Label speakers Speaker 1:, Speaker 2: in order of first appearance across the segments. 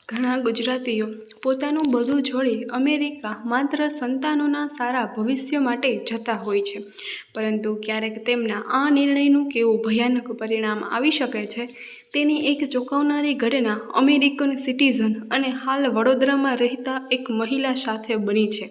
Speaker 1: ઘણા ગુજરાતીઓ પોતાનું બધું છોડી અમેરિકા માત્ર સંતાનોના સારા ભવિષ્ય માટે જતા હોય છે, પરંતુ ક્યારેક તેમના આ નિર્ણયનું કેવું ભયાનક પરિણામ આવી શકે છે તેની એક ચોંકાવનારી ઘટના અમેરિકન સિટીઝન અને હાલ વડોદરામાં રહેતા એક મહિલા સાથે બની છે.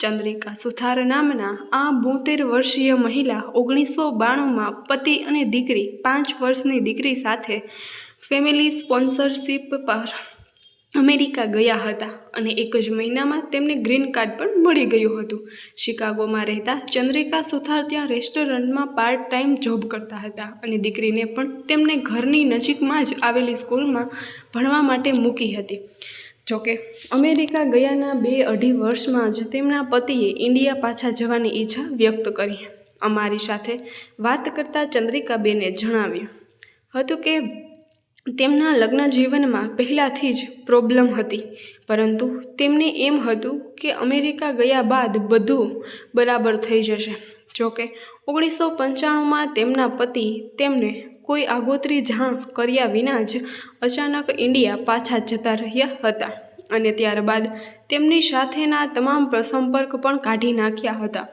Speaker 1: ચંદ્રિકા સુથાર નામના આ 72 વર્ષીય મહિલા 1992માં પતિ અને દીકરી 5 વર્ષની દીકરી સાથે ફેમિલી સ્પોન્સરશિપ પર અમેરિકા ગયા હતા અને એક જ મહિનામાં તેમને ગ્રીન કાર્ડ પણ મળી ગયું હતું. શિકાગોમાં રહેતા ચંદ્રિકા સુથાર ત્યાં રેસ્ટોરન્ટમાં પાર્ટ ટાઈમ જોબ કરતા હતા અને દીકરીને પણ તેમને ઘરની નજીકમાં જ આવેલી સ્કૂલમાં ભણવા માટે મૂકી હતી. જોકે અમેરિકા ગયાના 2-2.5 વર્ષમાં જ તેમના પતિએ ઇન્ડિયા પાછા જવાની ઈચ્છા વ્યક્ત કરી. અમારી સાથે વાત કરતા ચંદ્રિકાબેને જણાવ્યું હતું કે તેમના લગ્ન જીવનમાં પહેલાંથી જ પ્રોબ્લેમ હતી, પરંતુ તેમને એમ હતું કે અમેરિકા ગયા બાદ બધું બરાબર થઈ જશે. જોકે 1995માં તેમના પતિ તેમને કોઈ આગોતરી જાણ કર્યા વિના જ અચાનક ઇન્ડિયા પાછા જતા રહ્યા હતા અને ત્યારબાદ તેમની સાથેના તમામ સંપર્ક પણ કાઢી નાખ્યા હતા.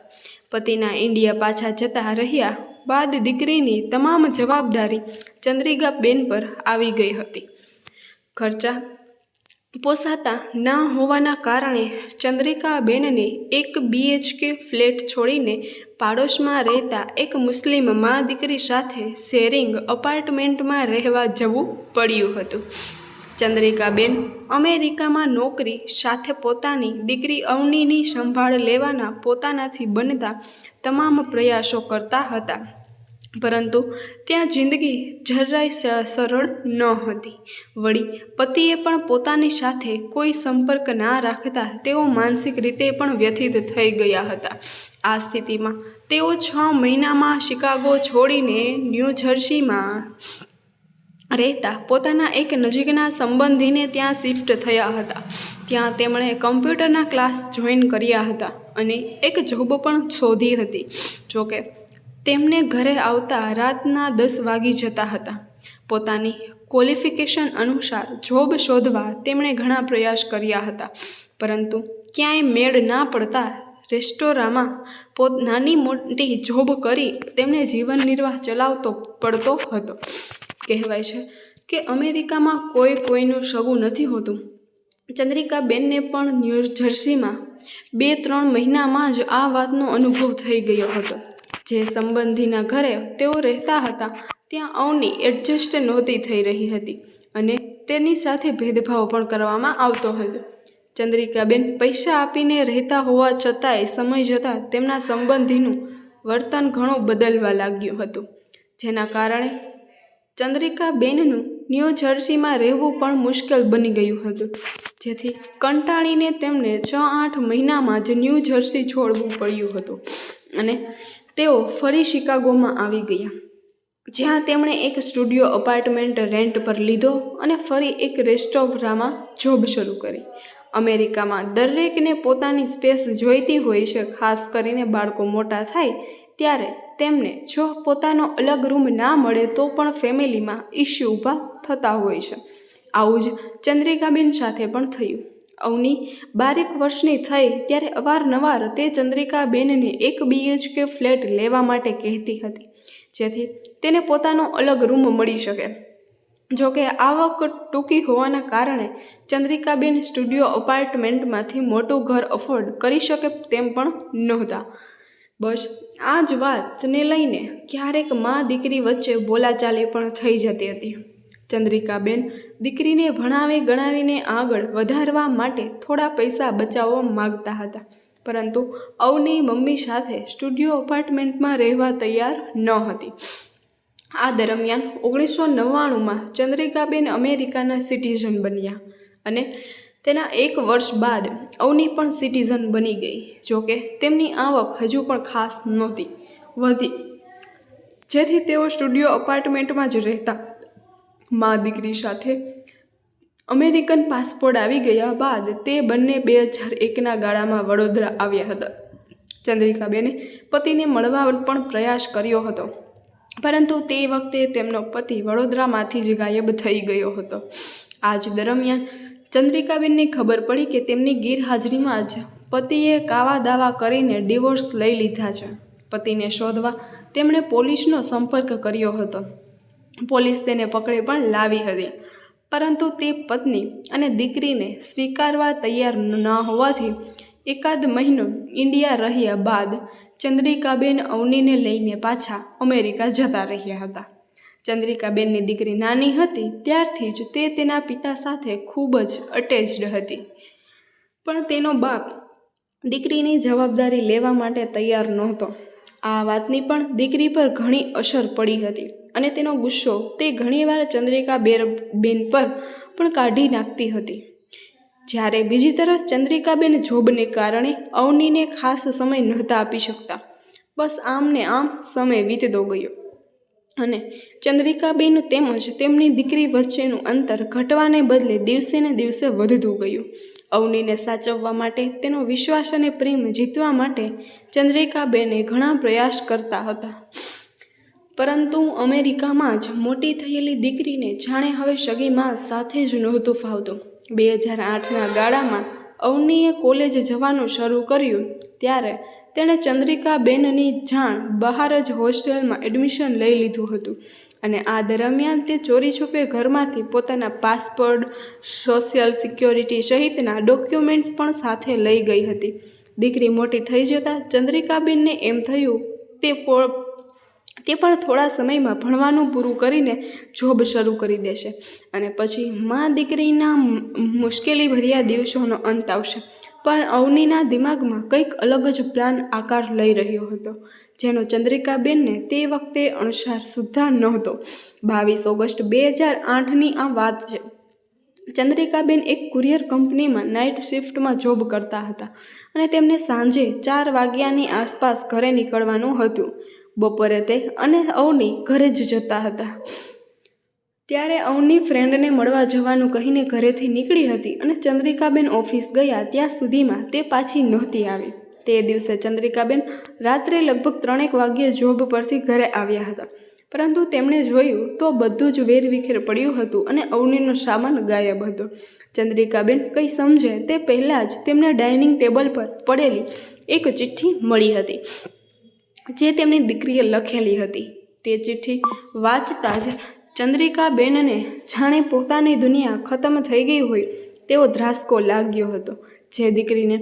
Speaker 1: પતિના ઇન્ડિયા પાછા જતા રહ્યા બાદ દીકરીની તમામ જવાબદારી ચંદ્રિકાબેન પર આવી ગઈ હતી. ખર્ચા પોસાતા ના હોવાના કારણે ચંદ્રિકાબેનને એક BHK ફ્લેટ છોડીને પાડોશમાં રહેતા એક મુસ્લિમ મા દીકરી સાથે શેરિંગ અપાર્ટમેન્ટમાં રહેવા જવું પડ્યું હતું. ચંદ્રિકાબેન અમેરિકામાં નોકરી સાથે પોતાની દીકરી અવનીની સંભાળ લેવાના પોતાનાથી બનતા તમામ પ્રયાસો કરતા હતા, પરંતુ ત્યાં જિંદગી જરાય સરળ ન હતી. વળી પતિએ પણ પોતાની સાથે કોઈ સંપર્ક ના રાખતા તેઓ માનસિક રીતે પણ વ્યથિત થઈ ગયા હતા. આ સ્થિતિમાં તેઓ 6 મહિનામાં શિકાગો છોડીને ન્યૂ જર્સીમાં રહેતા પોતાના એક નજીકના સંબંધીને ત્યાં શિફ્ટ થયા હતા. ત્યાં તેમણે કમ્પ્યુટરના ક્લાસ જોઈન કર્યા હતા અને એક જોબ પણ શોધી હતી. જોકે તેમને ઘરે આવતા રાતના 10 વાગી જતા હતા. પોતાની ક્વોલિફિકેશન અનુસાર જોબ શોધવા તેમણે ઘણા પ્રયાસ કર્યા હતા, પરંતુ ક્યાંય મેળ ના પડતા રેસ્ટોરાંમાં નાની મોટી જોબ કરી તેમને જીવન નિર્વાહ ચલાવતો પડતો હતો. કહેવાય છે કે અમેરિકામાં કોઈનું સગું નથી હોતું. ચંદ્રિકાબેનને પણ ન્યૂ જર્સીમાં 2-3 મહિનામાં જ આ વાતનો અનુભવ થઈ ગયો હતો. જે સંબંધીના ઘરે તેઓ રહેતા હતા ત્યાં અવની એડજસ્ટ નહોતી થઈ રહી હતી અને તેની સાથે ભેદભાવ પણ કરવામાં આવતો હતો. ચંદ્રિકાબેન પૈસા આપીને રહેતા હોવા છતાંય સમય જતાં તેમના સંબંધીનું વર્તન ઘણું બદલવા લાગ્યું હતું, જેના કારણે ચંદ્રિકાબેનનું ન્યૂ જર્સીમાં રહેવું પણ મુશ્કેલ બની ગયું હતું. જેથી કંટાળીને તેમને 6-8 મહિનામાં જ ન્યૂ જર્સી છોડવું પડ્યું હતું અને તેઓ ફરી શિકાગોમાં આવી ગયા, જ્યાં તેમણે એક સ્ટુડિયો અપાર્ટમેન્ટ રેન્ટ પર લીધો અને ફરી એક રેસ્ટોરાંમાં જોબ શરૂ કરી. અમેરિકામાં દરેકને પોતાની સ્પેસ જોઈતી હોય છે, ખાસ કરીને બાળકો મોટા થાય ત્યારે તેમને જો પોતાનો અલગ રૂમ ના મળે તો પણ ફેમિલીમાં ઇસ્યુ ઊભા થતા હોય છે. આવું જ ચંદ્રિકાબેન સાથે પણ થયું. અવની 12 વર્ષની થઈ ત્યારે અવારનવાર તે ચંદ્રિકાબેનને એક BHK ફ્લેટ લેવા માટે કહેતી હતી, જેથી તેને પોતાનો અલગ રૂમ મળી શકે. જોકે આવક ટૂંકી હોવાના કારણે ચંદ્રિકાબેન સ્ટુડિયો અપાર્ટમેન્ટમાંથી મોટું ઘર અફોર્ડ કરી શકે તેમ પણ નહોતા. બસ આ જ વાતને લઈને ક્યારેક મા દીકરી વચ્ચે બોલાચાલી પણ થઈ જતી હતી. ચંદ્રિકાબેન દીકરીને ભણાવી ગણાવીને આગળ વધારવા માટે થોડા પૈસા બચાવવા માગતા હતા, પરંતુ અવની મમ્મી સાથે સ્ટુડિયો અપાર્ટમેન્ટમાં રહેવા તૈયાર ન હતી. આ દરમિયાન 1999માં ચંદ્રિકાબેન અમેરિકાના સિટીઝન બન્યા અને તેના 1 વર્ષ બાદ અવની પણ સિટીઝન બની ગઈ. જોકે તેમની આવક હજુ પણ ખાસ નહોતી વધી, જેથી તેઓ સ્ટુડિયો અપાર્ટમેન્ટમાં જ રહેતા. મા દીકરી સાથે અમેરિકન પાસપોર્ટ આવી ગયા બાદ તે બંને 2001ના ગાળામાં વડોદરા આવ્યા હતા. ચંદ્રિકાબેને પતિને મળવા પણ પ્રયાસ કર્યો હતો, પરંતુ તે વખતે તેમનો પતિ વડોદરામાંથી જ ગાયબ થઈ ગયો હતો. આ જ દરમિયાન ચંદ્રિકાબેનને ખબર પડી કે તેમની ગેરહાજરીમાં જ પતિએ કાવા દાવા કરીને ડિવોર્સ લઈ લીધા છે. પતિને શોધવા તેમણે પોલીસનો સંપર્ક કર્યો હતો. પોલીસ તેને પકડી પણ લાવી હતી, પરંતુ તે પત્ની અને દીકરીને સ્વીકારવા તૈયાર ન હોવાથી એકાદ મહિનો ઇન્ડિયા રહ્યા બાદ ચંદ્રિકાબેન અવનીને લઈને પાછા અમેરિકા જતા રહ્યા હતા. ચંદ્રિકાબેનની દીકરી નાની હતી ત્યારથી જ તે તેના પિતા સાથે ખૂબ જ અટેચ્ડ હતી, પણ તેનો બાપ દીકરીની જવાબદારી લેવા માટે તૈયાર નહોતો. આ વાતની પણ દીકરી પર ઘણી અસર પડી હતી અને તેનો ગુસ્સો તે ઘણીવાર ચંદ્રિકાબેન પર પણ કાઢી નાખતી હતી. જ્યારે બીજી તરફ ચંદ્રિકાબેન જોબને કારણે અવનીને ખાસ સમય નહોતા આપી શકતા. બસ આમ ને આમ સમય વીતતો ગયો અને ચંદ્રિકાબેન તેમજ તેમની દીકરી વચ્ચેનું અંતર ઘટવાને બદલે દિવસે ને દિવસે વધતું ગયું. અવનીને સાચવવા માટે, તેનો વિશ્વાસ અને પ્રેમ જીતવા માટે ચંદ્રિકાબેને ઘણા પ્રયાસ કરતા હતા, પરંતુ અમેરિકામાં જ મોટી થયેલી દીકરીને જાણે હવે સગી માં સાથે જ નહોતું ફાવતું. 2008ના ગાળામાં અવનીએ કોલેજ જવાનું શરૂ કર્યું ત્યારે તેણે ચંદ્રિકાબેનની જાણ બહાર જ હોસ્ટેલમાં એડમિશન લઈ લીધું હતું અને આ દરમિયાન તે ચોરી છુપે ઘરમાંથી પોતાના પાસપોર્ટ, સોશિયલ સિક્યોરિટી સહિતના ડોક્યુમેન્ટ્સ પણ સાથે લઈ ગઈ હતી. દીકરી મોટી થઈ જતાં ચંદ્રિકાબેનને એમ થયું તે પણ થોડા સમયમાં ભણવાનું પૂરું કરીને જોબ શરૂ કરી દેશે અને પછી માં દીકરીના મુશ્કેલીભર્યા દિવસોનો અંત આવશે. પણ અવનીના દિમાગમાં કંઈક અલગ જ પ્લાન આકાર લઈ રહ્યો હતો, જેનો ચંદ્રિકાબેનને તે વખતે અણસાર સુદ્ધા નહોતો. 22 ઓગસ્ટ 2008ની આ વાત છે. ચંદ્રિકાબેન એક કુરિયર કંપનીમાં નાઇટ શિફ્ટમાં જોબ કરતા હતા અને તેમને સાંજે 4 વાગ્યાની આસપાસ ઘરે નીકળવાનું હતું. બપોરે તે અને અવની ઘરે જ જતા હતા. ત્યારે અવની ફ્રેન્ડને મળવા જવાનું કહીને ઘરેથી નીકળી હતી અને ચંદ્રિકાબેન ઓફિસ ગયા ત્યાં સુધીમાં તે પાછી નહોતી આવી. તે દિવસે ચંદ્રિકાબેન રાત્રે લગભગ 3 વાગ્યે જોબ પરથી ઘરે આવ્યા હતા, પરંતુ તેમણે જોયું તો બધું જ વેરવિખેર પડ્યું હતું અને અવનીનો સામાન ગાયબ હતો. ચંદ્રિકાબેન કંઈ સમજે તે પહેલાં જ તેમને ડાઇનિંગ ટેબલ પર પડેલી એક ચિઠ્ઠી મળી હતી, જે તેમની દીકરીએ લખેલી હતી. તે ચિઠ્ઠી વાંચતા જ ચંદ્રિકાબેનને જાણે પોતાની દુનિયા ખતમ થઈ ગઈ હોય તેવો ધ્રાસકો લાગ્યો હતો. જે દીકરીને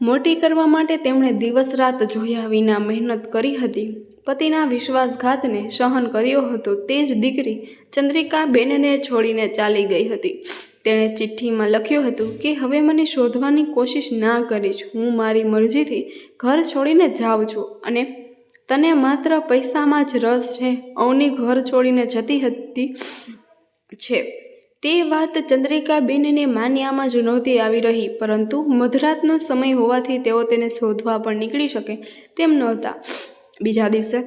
Speaker 1: મોટી કરવા માટે તેમણે દિવસ રાત જોયા વિના મહેનત કરી હતી, પતિના વિશ્વાસઘાતને સહન કર્યો હતો, તે જ દીકરી ચંદ્રિકાબેનને છોડીને ચાલી ગઈ હતી. તેણે ચિઠ્ઠીમાં લખ્યું હતું કે હવે મને શોધવાની કોશિશ ના કરીશ, હું મારી મરજીથી ઘર છોડીને જાઉં છું અને તને માત્ર પૈસામાં જ રસ છે. અવની ઘર છોડીને જતી હતી છે. તે વાત ચંદ્રિકાબેનને માન્યામાં જ નહોતી આવી રહી, પરંતુ મધરાતનો સમય હોવાથી તેઓ તેને શોધવા પણ નીકળી શકે તેમ નહોતા. બીજા દિવસે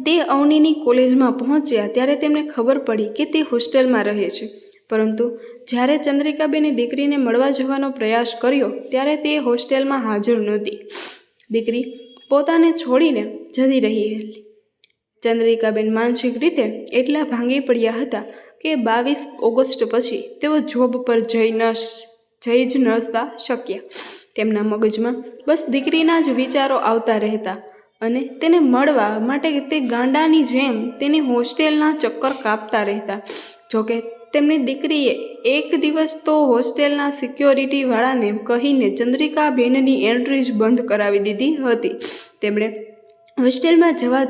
Speaker 1: તે અવનીની કોલેજમાં પહોંચ્યા ત્યારે તેમને ખબર પડી કે તે હોસ્ટેલમાં રહે છે, પરંતુ જ્યારે ચંદ્રિકાબેને દીકરીને મળવા જવાનો પ્રયાસ કર્યો ત્યારે તે હોસ્ટેલમાં હાજર નહોતી. દીકરી પોતાને છોડીને જતી રહી. ચંદ્રિકાબેન માનસિક રીતે એટલા ભાંગી પડ્યા હતા કે 22 ઓગસ્ટ પછી તેઓ જોબ પર જઈ જ નહોતા શક્યા. તેમના મગજમાં બસ દીકરીના જ વિચારો આવતા રહેતા અને તેને મળવા માટે તે ગાંડાની જેમ તેની હોસ્ટેલના ચક્કર કાપતા રહેતા. જોકે તેમની દીકરીએ એક દિવસ તો હોસ્ટેલના સિક્યોરિટીવાળાને કહીને ચંદ્રિકાબેનની એન્ટ્રી જ બંધ કરાવી દીધી હતી. તેમણે હોસ્ટેલમાં જવા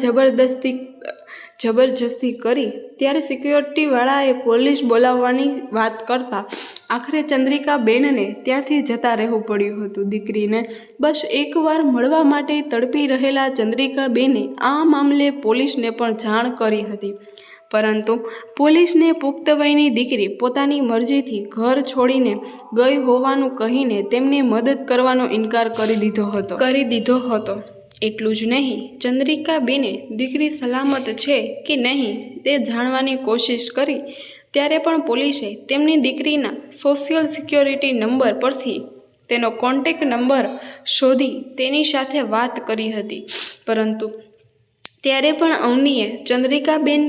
Speaker 1: જબરજસ્તી કરી ત્યારે સિક્યોરિટીવાળાએ પોલીસ બોલાવવાની વાત કરતા આખરે ચંદ્રિકાબેનને ત્યાંથી જતા રહેવું પડ્યું હતું. દીકરીને બસ એકવાર મળવા માટે તડપી રહેલા ચંદ્રિકાબેને આ મામલે પોલીસને પણ જાણ કરી હતી, પરંતુ પોલીસને પુખ્ત વયની દીકરી પોતાની મરજીથી ઘર છોડીને ગઈ હોવાનું કહીને તેમની મદદ કરવાનો ઇનકાર કરી દીધો હતો. એટલું જ નહીં, ચંદ્રિકાબેને દીકરી સલામત છે કે નહીં તે જાણવાની કોશિશ કરી ત્યારે પણ પોલીસે તેમની દીકરીના સોશિયલ સિક્યોરિટી નંબર પરથી તેનો કોન્ટેક્ટ નંબર શોધી તેની સાથે વાત કરી હતી, પરંતુ ત્યારે પણ અવનીએ ચંદ્રિકાબેન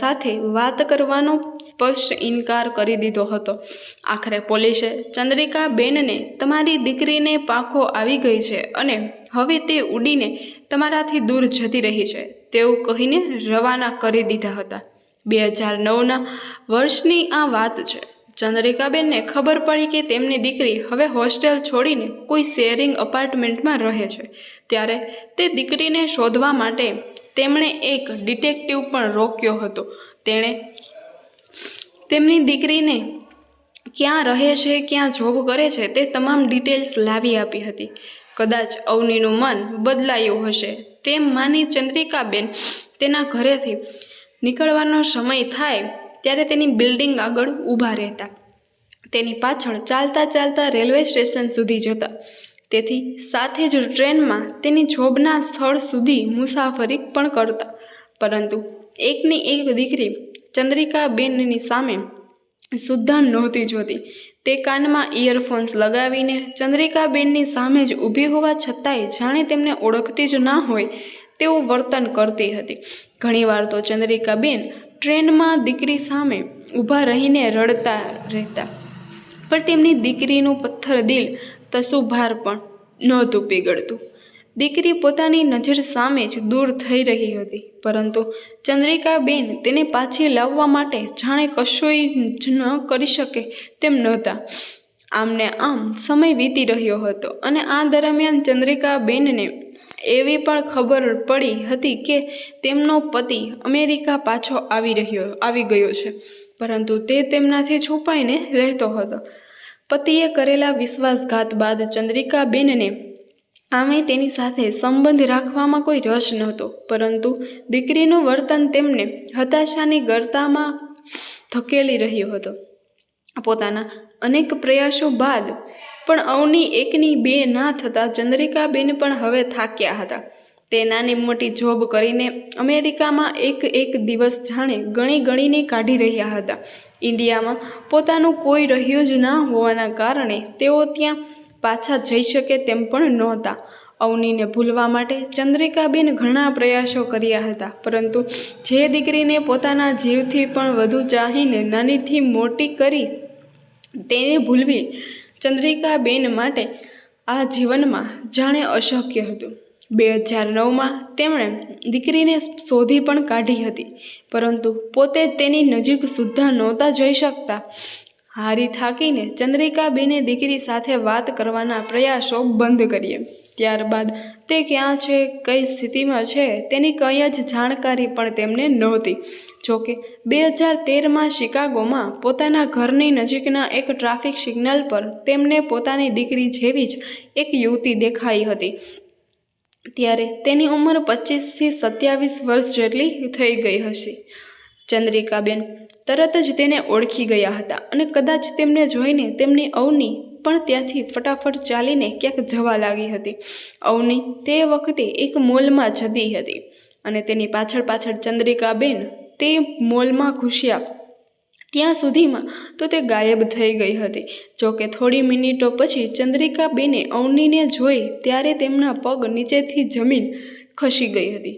Speaker 1: સાથે વાત કરવાનો સ્પષ્ટ ઇનકાર કરી દીધો હતો. આખરે પોલીસે ચંદ્રિકાબેનને તમારી દીકરીને પાંખો આવી ગઈ છે અને હવે તે ઉડીને તમારાથી દૂર જતી રહી છે તેવું કહીને રવાના કરી દીધા હતા. 2009ના વર્ષની આ વાત છે. ચંદ્રિકાબેનને ખબર પડી કે તેમની દીકરી હવે હોસ્ટેલ છોડીને કોઈ શેરિંગ અપાર્ટમેન્ટમાં રહે છે. ત્યારે તે દીકરીને શોધવા માટે તેમણે એક ડિટેક્ટિવ પણ રોક્યો હતો. તેણે તેમની દીકરીને ક્યાં રહે છે, ક્યાં જોબ કરે છે તે તમામ ડિટેલ્સ લાવી આપી હતી. કદાચ અવનીનું મન બદલાયું હશે તેમ માની ચંદ્રિકાબેન તેના ઘરેથી નીકળવાનો સમય થાય ત્યારે તેની બિલ્ડિંગ આગળ ઊભા રહેતા. તેની પાછળ ચાલતા ચાલતા રેલવે સ્ટેશન સુધી જતા. તેથી સાથે જ ટ્રેનમાં તેની જોબના સ્થળ સુધી મુસાફરી પણ કરતા. પરંતુ એકની એક દીકરી ચંદ્રિકાબેનની સામે સુદ્ધા નહોતી જોતી. તે કાનમાં ઇયરફોન્સ લગાવીને ચંદ્રિકાબેનની સામે જ ઊભી હોવા છતાંય જાણે તેમને ઓળખતી જ ના હોય તેવું વર્તન કરતી હતી. ઘણીવાર તો ચંદ્રિકાબેન ટ્રેનમાં દીકરી સામે ઊભા રહીને રડતા રહેતા, પણ તેમની દીકરીનું પથ્થર દિલ તસુભાર પણ નહોતું પીગળતું. દીકરી પોતાની નજર સામે જ દૂર થઈ રહી હતી, પરંતુ ચંદ્રિકાબેન તેને પાછી લાવવા માટે જાણે કશું જ ન કરી શકે તેમ નહોતા. આમને આમ સમય વીતી રહ્યો હતો અને આ દરમિયાન ચંદ્રિકાબેનને એવી પણ ખબર પડી હતી કે તેમનો પતિ અમેરિકા પાછો આવી ગયો છે, પરંતુ તે તેમનાથી છુપાઈને રહેતો હતો. પતિએ કરેલા વિશ્વાસઘાત બાદ ચંદ્રિકાબેનને આમે તેની સાથે સંબંધ રાખવામાં કોઈ રસ નહોતો, પરંતુ દીકરીનું વર્તન તેમને હતાશાની ગર્તામાં ધકેલી રહ્યો હતો. પોતાના અનેક પ્રયાસો બાદ પણ અવની એકની બે ના થતાં ચંદ્રિકાબેન પણ હવે થાક્યા હતા. તે નાની મોટી જોબ કરીને અમેરિકામાં એક દિવસ જાણે ગણીને કાઢી રહ્યા હતા. ઇન્ડિયામાં પોતાનું કોઈ રહ્યું જ ના હોવાના કારણે તેઓ ત્યાં પાછા જઈ શકે તેમ પણ નહોતા. અવનીને ભૂલવા માટે ચંદ્રિકાબેન ઘણા પ્રયાસો કર્યા હતા, પરંતુ જે દીકરીને પોતાના જીવથી પણ વધુ ચાહીને નાનીથી મોટી કરી તેને ભૂલવી ચંદ્રિકાબેન માટે આ જીવનમાં જાણે અશક્ય હતું. 2009માં તેમણે દીકરીને શોધી પણ કાઢી હતી, પરંતુ પોતે તેની નજીક સુદ્ધા નહોતા જઈ શકતા. હારી થાકીને ચંદ્રિકાબેને દીકરી સાથે વાત કરવાના પ્રયાસો બંધ કર્યા. ત્યારબાદ તે ક્યાં છે, કઈ સ્થિતિમાં છે તેની કંઈ જ જાણકારી પણ તેમને નહોતી. જોકે 2013માં શિકાગોમાં પોતાના ઘરની નજીકના એક ટ્રાફિક સિગ્નલ પર તેમને પોતાની દીકરી જેવી જ એક યુવતી દેખાઈ હતી. ત્યારે તેની ઉંમર 25થી 27 વર્ષ જેટલી થઈ ગઈ હશે. ચંદ્રિકાબેન તરત જ તેને ઓળખી ગયા હતા અને કદાચ તેમને જોઈને તેમની અવની પણ ત્યાંથી ફટાફટ ચાલીને ક્યાંક જવા લાગી હતી. અવની તે વખતે એક મોલમાં જતી હતી અને તેની પાછળ ચંદ્રિકાબેન તે મોલમાં ઘૂસ્યા ત્યાં સુધીમાં તો તે ગાયબ થઈ ગઈ હતી. જોકે થોડી મિનિટો પછી ચંદ્રિકાબેને અવનીને જોઈ ત્યારે તેમના પગ નીચેથી જમીન ખસી ગઈ હતી.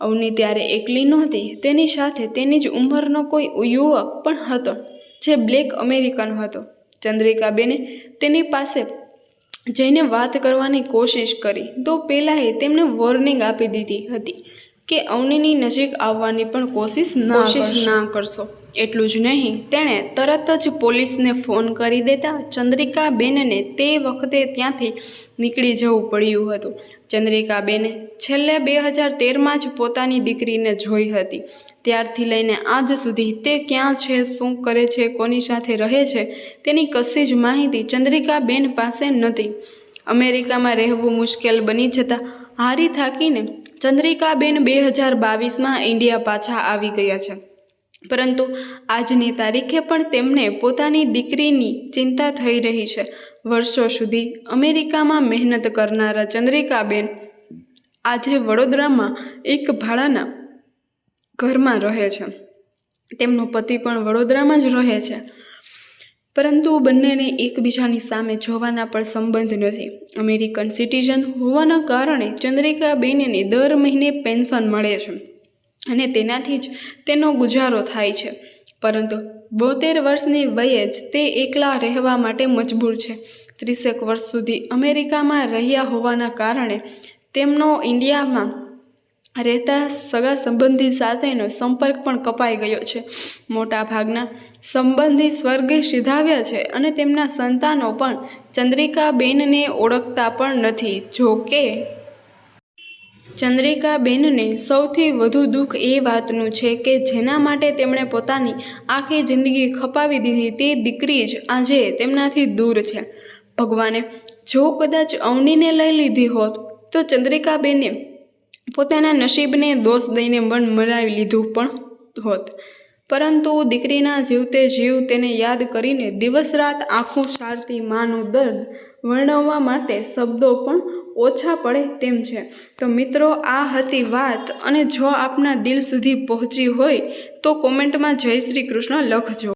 Speaker 1: અવની ત્યારે એકલી નહોતી. તેની સાથે તેની જ ઉંમરનો કોઈ યુવક પણ હતો, જે બ્લેક અમેરિકન હતો. ચંદ્રિકાબેને તેની પાસે જઈને વાત કરવાની કોશિશ કરી તો પહેલાંએ તેમને વોર્નિંગ આપી દીધી હતી કે અવનીની નજીક આવવાની પણ કોશિશ ના કરશો. એટલું જ નહીં, તેણે તરત જ પોલીસને ફોન કરી દેતા ચંદ્રિકાબેનને તે વખતે ત્યાંથી નીકળી જવું પડ્યું હતું. ચંદ્રિકાબેને છેલ્લે 2013માં જ પોતાની દીકરીને જોઈ હતી. ત્યારથી લઈને આજ સુધી તે ક્યાં છે, શું કરે છે, કોની સાથે રહે છે તેની કશી જ માહિતી ચંદ્રિકાબેન પાસે નહોતી. અમેરિકામાં રહેવું મુશ્કેલ બની જતાં હારી થાકીને ચંદ્રિકાબેન 2022માં ઇન્ડિયા પાછા આવી ગયા છે. પરંતુ આજની તારીખે પણ તેમને પોતાની દીકરીની ચિંતા થઈ રહી છે. વર્ષો સુધી અમેરિકામાં મહેનત કરનારા ચંદ્રિકાબેન આજે વડોદરામાં એક ભાડાના ઘરમાં રહે છે. તેમનો પતિ પણ વડોદરામાં જ રહે છે. પરંતુ બંનેને એકબીજાની સામે જોવાના પણ સંબંધ નથી. અમેરિકન સિટીઝન હોવાના કારણે ચંદ્રિકાબેનને દર મહિને પેન્શન મળે છે અને તેનાથી જ તેનો ગુજારો થાય છે. પરંતુ 72 વર્ષની વયે જ તે એકલા રહેવા માટે મજબૂર છે. 30 વર્ષ સુધી અમેરિકામાં રહ્યા હોવાના કારણે તેમનો ઇન્ડિયામાં રહેતા સગા સંબંધી સાથેનો સંપર્ક પણ કપાઈ ગયો છે. મોટા ભાગના સંબંધી સ્વર્ગે સિધાવ્યા છે અને તેમના સંતાનો પણ ચંદ્રિકાબેનને ઓળખતા પણ નથી. જો કે ચંદ્રિકાબેનને સૌથી વધુ દુઃખ એ વાતનું છે કે જેના માટે તેમણે પોતાની આખી જિંદગી ખપાવી દીધી તે દીકરી જ આજે તેમનાથી દૂર છે. ભગવાને જો કદાચ અવનીને લઈ લીધી હોત તો ચંદ્રિકાબેને પોતાના નસીબને દોષ દઈને મન મનાવી લીધું પણ હોત. પરંતુ દીકરીના જીવતે જીવ તેને યાદ કરીને દિવસ રાત આંખું સારતી માનું દર્દ વર્ણવવા માટે શબ્દો પણ ઓછા પડે તેમ છે. તો મિત્રો, આ હતી વાત, અને જો આપના દિલ સુધી પહોંચી હોય તો કોમેન્ટમાં જય શ્રી કૃષ્ણ લખજો.